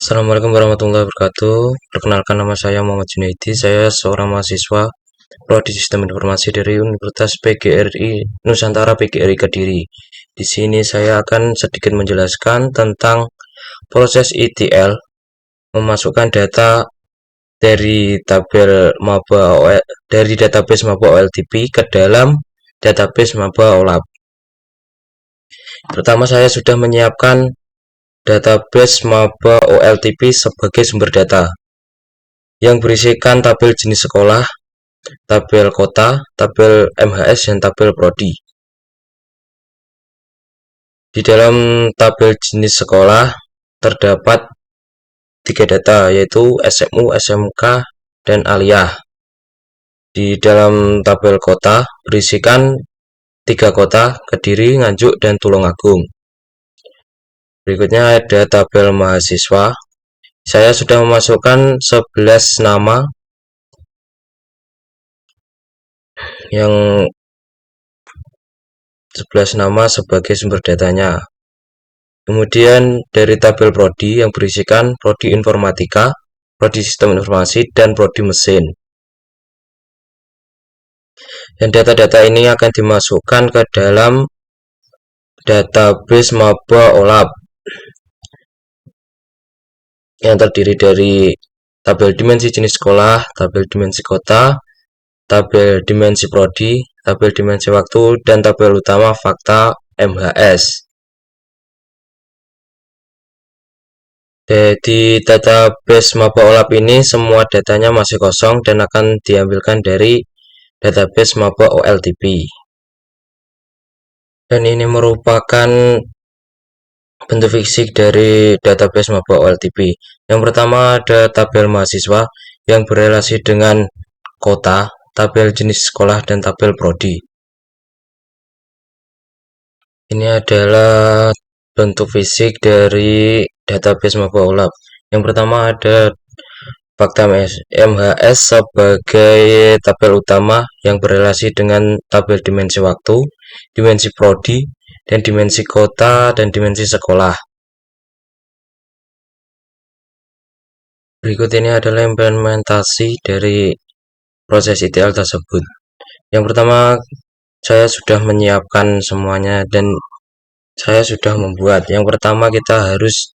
Assalamualaikum warahmatullahi wabarakatuh. Perkenalkan, nama saya Muhammad Junaidi. Saya seorang mahasiswa Prodi Sistem Informasi dari Universitas PGRI Nusantara PGRI Kediri. Di sini saya akan sedikit menjelaskan tentang proses ETL memasukkan data dari database maba OLTP ke dalam database maba OLAP. Pertama, saya sudah menyiapkan database maba OLTP sebagai sumber data yang berisikan tabel jenis sekolah, tabel kota, tabel MHS, dan tabel prodi. Di dalam tabel jenis sekolah terdapat 3 data, yaitu SMU, SMK, dan aliyah. Di dalam tabel kota berisikan 3 kota, Kediri, Nganjuk, dan Tulungagung. Berikutnya ada tabel mahasiswa. Saya sudah memasukkan 11 nama sebagai sumber datanya. Kemudian dari tabel prodi yang berisikan prodi informatika, prodi sistem informasi, dan prodi mesin. Dan data-data ini akan dimasukkan ke dalam database maba OLAP yang terdiri dari tabel dimensi jenis sekolah, tabel dimensi kota, tabel dimensi prodi, tabel dimensi waktu, dan tabel utama fakta MHS. Di database maba OLAP ini semua datanya masih kosong dan akan diambilkan dari database maba OLTP. Dan ini merupakan bentuk fisik dari database maba OLTP. Yang pertama ada tabel mahasiswa yang berrelasi dengan kota, tabel jenis sekolah, dan tabel prodi. Ini adalah bentuk fisik dari database maba OLAP. Yang pertama ada fakta MHS sebagai tabel utama yang berrelasi dengan tabel dimensi waktu, dimensi prodi, dan dimensi kota, dan dimensi sekolah. Berikut ini adalah implementasi dari proses ETL tersebut. Yang pertama, saya sudah menyiapkan semuanya dan saya sudah membuat. Yang pertama, kita harus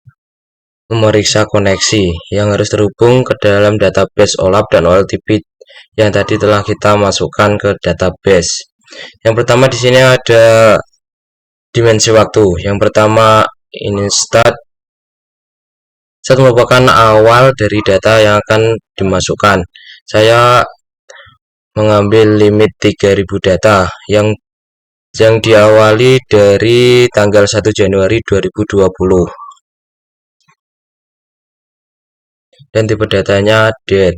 memeriksa koneksi yang harus terhubung ke dalam database OLAP dan OLTP yang tadi telah kita masukkan ke database. Yang pertama di sini ada dimensi waktu. Yang pertama ini start merupakan awal dari data yang akan dimasukkan. Saya mengambil limit 3000 data yang diawali dari tanggal 1 Januari 2020. Dan tipe datanya date.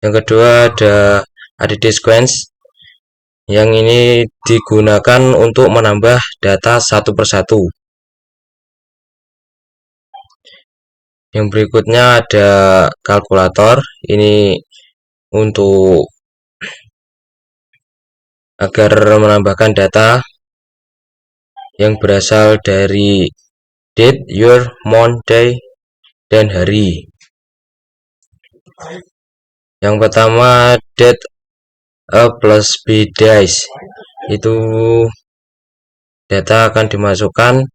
Yang kedua ada add sequence yang ini digunakan untuk menambah data satu persatu. Yang berikutnya ada kalkulator, ini untuk agar menambahkan data yang berasal dari date, year, month, day, dan hari. Yang pertama date A plus B days, itu data akan dimasukkan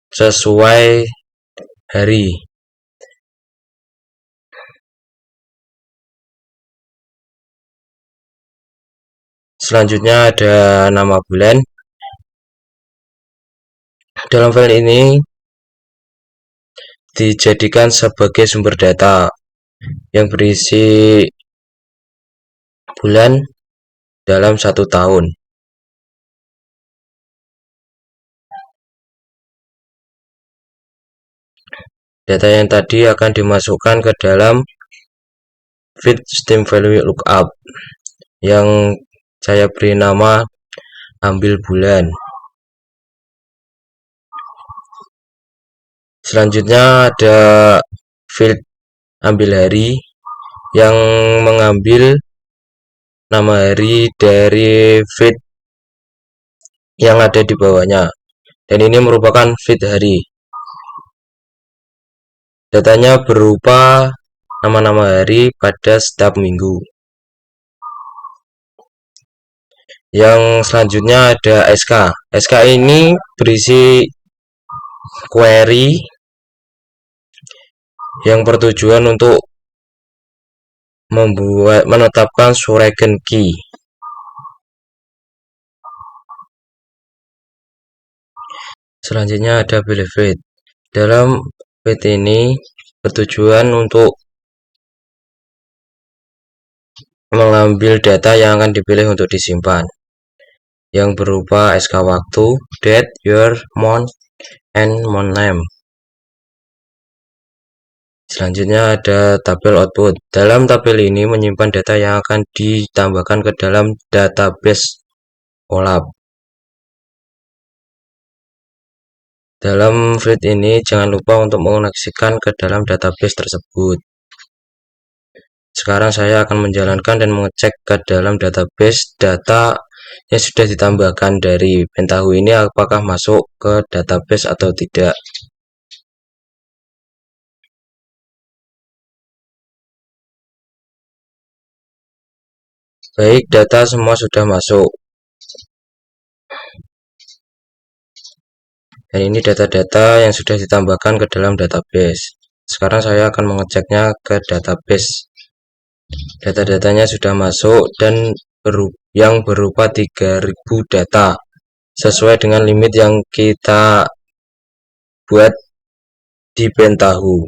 sesuai hari. Selanjutnya ada nama bulan. Dalam file ini dijadikan sebagai sumber data yang berisi bulan dalam 1 tahun. Data yang tadi akan dimasukkan ke dalam feed system value lookup yang saya beri nama ambil bulan. Selanjutnya ada field ambil hari yang mengambil nama hari dari feed yang ada di bawahnya, dan ini merupakan feed hari. Datanya berupa nama-nama hari pada setiap minggu. Yang selanjutnya ada SK. SK ini berisi query yang bertujuan untuk menetapkan surrogate key. Selanjutnya ada benefit. Dalam benefit ini bertujuan untuk mengambil data yang akan dipilih untuk disimpan, yang berupa SK waktu, date, year, month, and month name. Selanjutnya ada tabel output. Dalam tabel ini menyimpan data yang akan ditambahkan ke dalam database OLAP. Dalam feed ini jangan lupa untuk mengoneksikan ke dalam database tersebut. Sekarang saya akan menjalankan dan mengecek ke dalam database data yang sudah ditambahkan dari Pentaho ini apakah masuk ke database atau tidak. Baik, data semua sudah masuk. Dan ini data-data yang sudah ditambahkan ke dalam database. Sekarang saya akan mengeceknya ke database. Data-datanya sudah masuk dan yang berupa 3000 data sesuai dengan limit yang kita buat di Pentaho.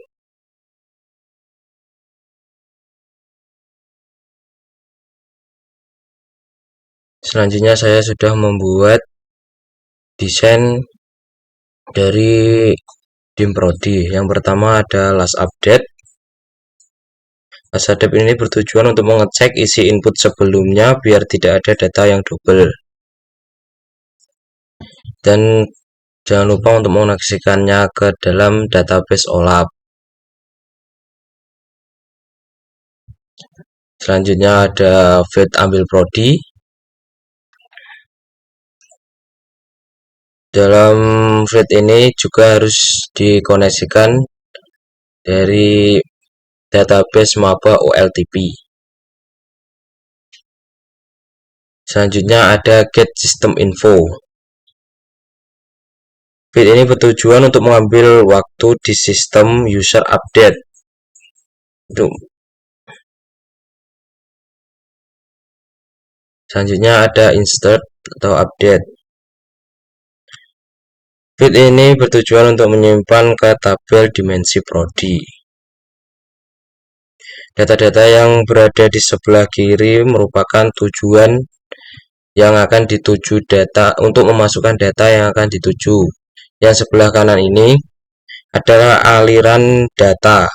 Selanjutnya saya sudah membuat desain dari Dimprodi. Yang pertama ada last update. Last update ini bertujuan untuk mengecek isi input sebelumnya biar tidak ada data yang double. Dan jangan lupa untuk mengoneksikannya ke dalam database OLAP. Selanjutnya ada feed ambil prodi. Dalam feed ini juga harus dikoneksikan dari database maba OLTP. Selanjutnya ada get system info. Feed ini bertujuan untuk mengambil waktu di sistem user update. Selanjutnya ada insert atau update. Feed ini bertujuan untuk menyimpan ke tabel dimensi prodi. Data-data yang berada di sebelah kiri merupakan tujuan yang akan dituju data untuk memasukkan data yang akan dituju. Yang sebelah kanan ini adalah aliran data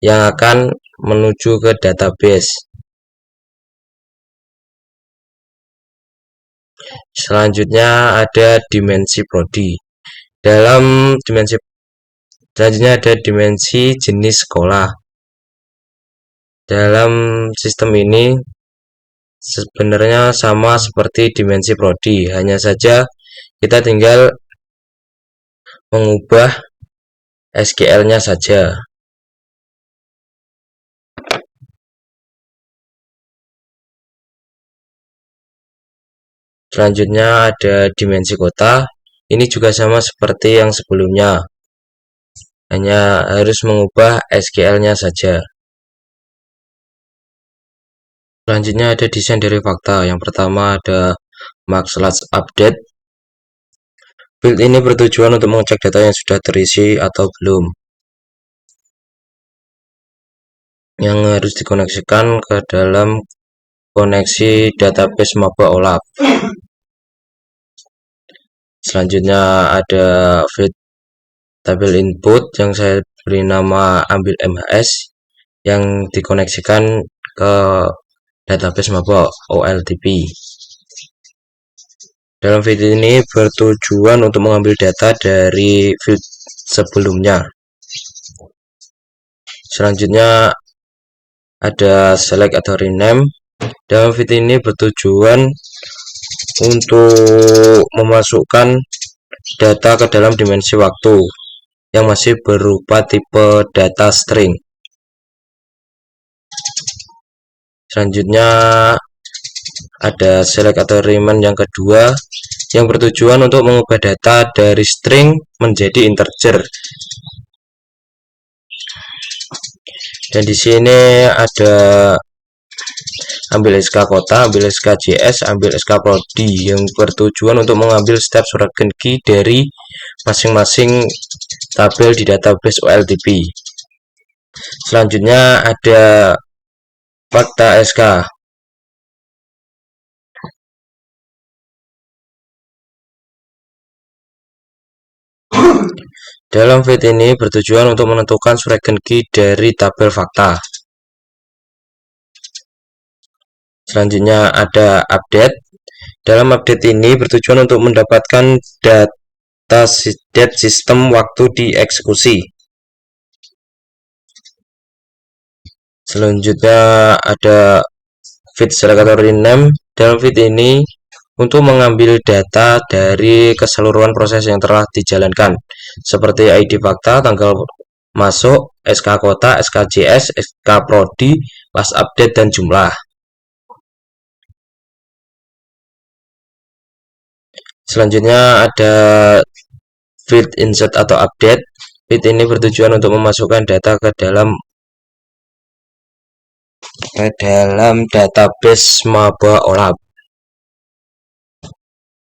yang akan menuju ke database. Selanjutnya ada dimensi prodi. Selanjutnya ada dimensi jenis sekolah. Dalam sistem ini sebenarnya sama seperti dimensi prodi, hanya saja kita tinggal mengubah SQL-nya saja. Selanjutnya ada dimensi kota. Ini juga sama seperti yang sebelumnya, hanya harus mengubah SQL-nya saja. Selanjutnya ada desain dari fakta. Yang pertama ada max/update. Build ini bertujuan untuk mengecek data yang sudah terisi atau belum, yang harus dikoneksikan ke dalam koneksi database maba OLAP. Selanjutnya ada feed tabel input yang saya beri nama ambil MHS yang dikoneksikan ke database maba OLTP. Dalam feed ini bertujuan untuk mengambil data dari feed sebelumnya. Selanjutnya ada select atau rename. Dalam feed ini bertujuan untuk memasukkan data ke dalam dimensi waktu. yang masih berupa tipe data string. Selanjutnya ada select atau remand yang kedua yang bertujuan untuk mengubah data dari string menjadi integer. Dan di sini ada ambil SK kota, ambil SK JS, ambil SK prodi yang bertujuan untuk mengambil step shortcut key dari masing-masing tabel di database OLTP. Selanjutnya ada fakta SK. Dalam feed ini bertujuan untuk menentukan shortcut key dari tabel fakta. Selanjutnya ada update. Dalam update ini bertujuan untuk mendapatkan data sistem waktu dieksekusi. Selanjutnya ada feed select atau rename. Dalam feed ini untuk mengambil data dari keseluruhan proses yang telah dijalankan, seperti ID fakta, tanggal masuk, SK kota, SKJS, SK prodi, last update, dan jumlah. Selanjutnya ada feed insert atau update. Feed ini bertujuan untuk memasukkan data ke dalam database Maba OLAP.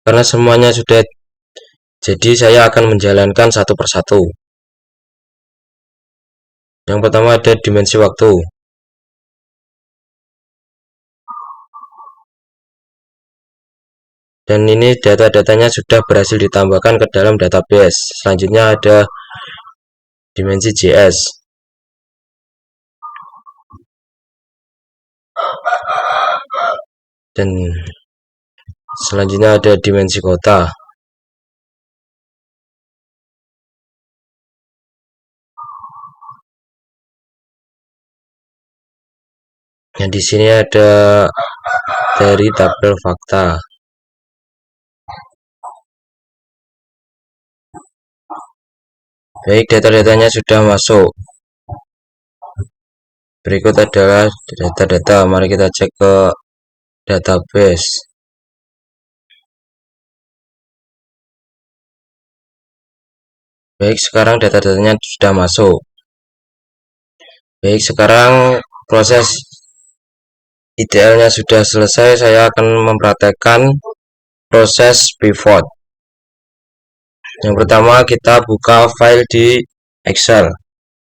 Karena semuanya sudah jadi, saya akan menjalankan satu persatu. Yang pertama ada dimensi waktu. Dan ini data-datanya sudah berhasil ditambahkan ke dalam database. Selanjutnya ada dimensi JS. Dan selanjutnya ada dimensi kota. Yang di sini ada dari tabel fakta. Baik, data-datanya sudah masuk. Berikut adalah data-data. Mari kita cek ke database. Baik, sekarang data-datanya sudah masuk. Baik, sekarang proses ETL-nya sudah selesai. Saya akan mempraktekkan proses pivot. Yang pertama kita buka file di Excel.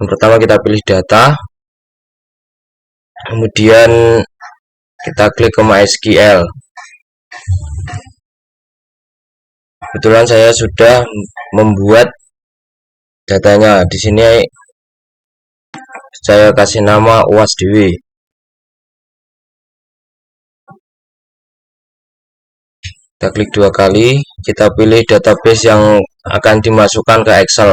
Yang pertama kita pilih data, kemudian kita klik ke MySQL. Kebetulan saya sudah membuat datanya. Di sini saya kasih nama UASDW. Kita klik dua kali, kita pilih database yang akan dimasukkan ke Excel.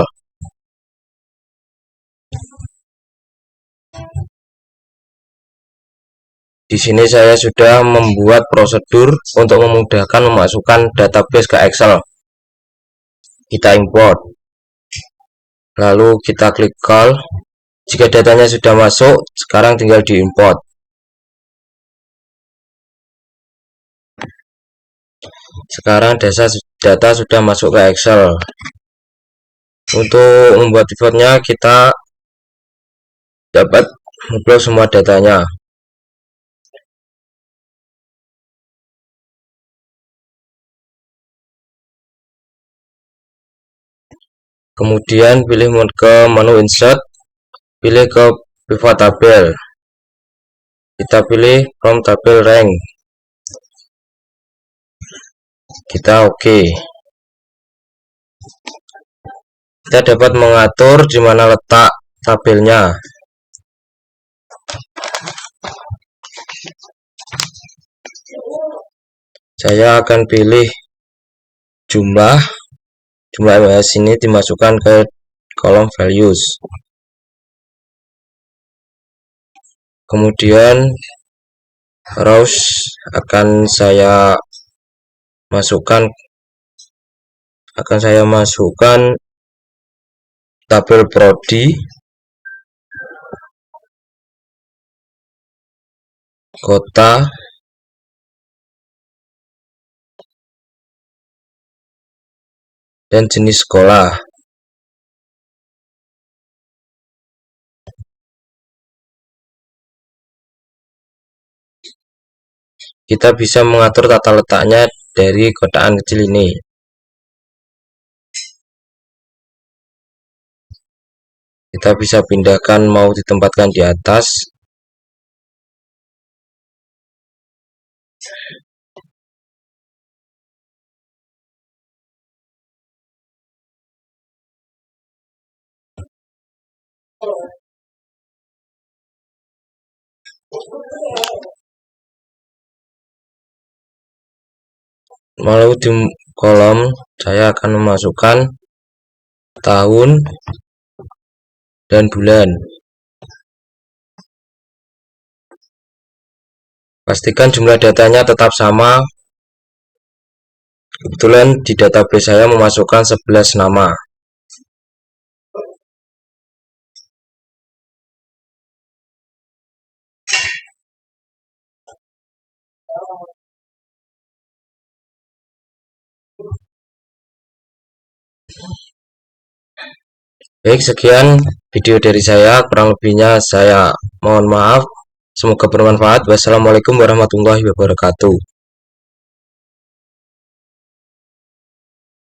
Di sini saya sudah membuat prosedur untuk memudahkan memasukkan database ke Excel. Kita import. Lalu kita klik call. Jika datanya sudah masuk, sekarang tinggal diimport. Sekarang data sudah masuk ke Excel. Untuk membuat pivotnya, kita dapat memblok semua datanya. Kemudian pilih ke menu insert, pilih ke pivot tabel. Kita pilih from tabel rank. Kita oke. Kita dapat mengatur di mana letak tabelnya. Saya akan pilih jumlah MBS ini dimasukkan ke kolom values. Kemudian rows akan saya masukkan tabel prodi, kota, dan jenis sekolah. Kita bisa mengatur tata letaknya dari kotakan kecil ini. Kita bisa pindahkan mau ditempatkan di atas, lalu di kolom saya akan memasukkan tahun dan bulan. Pastikan jumlah datanya tetap sama. Kebetulan di database saya memasukkan 11 nama. Baik, sekian video dari saya. Kurang lebihnya saya mohon maaf. Semoga bermanfaat. Wassalamualaikum warahmatullahi wabarakatuh.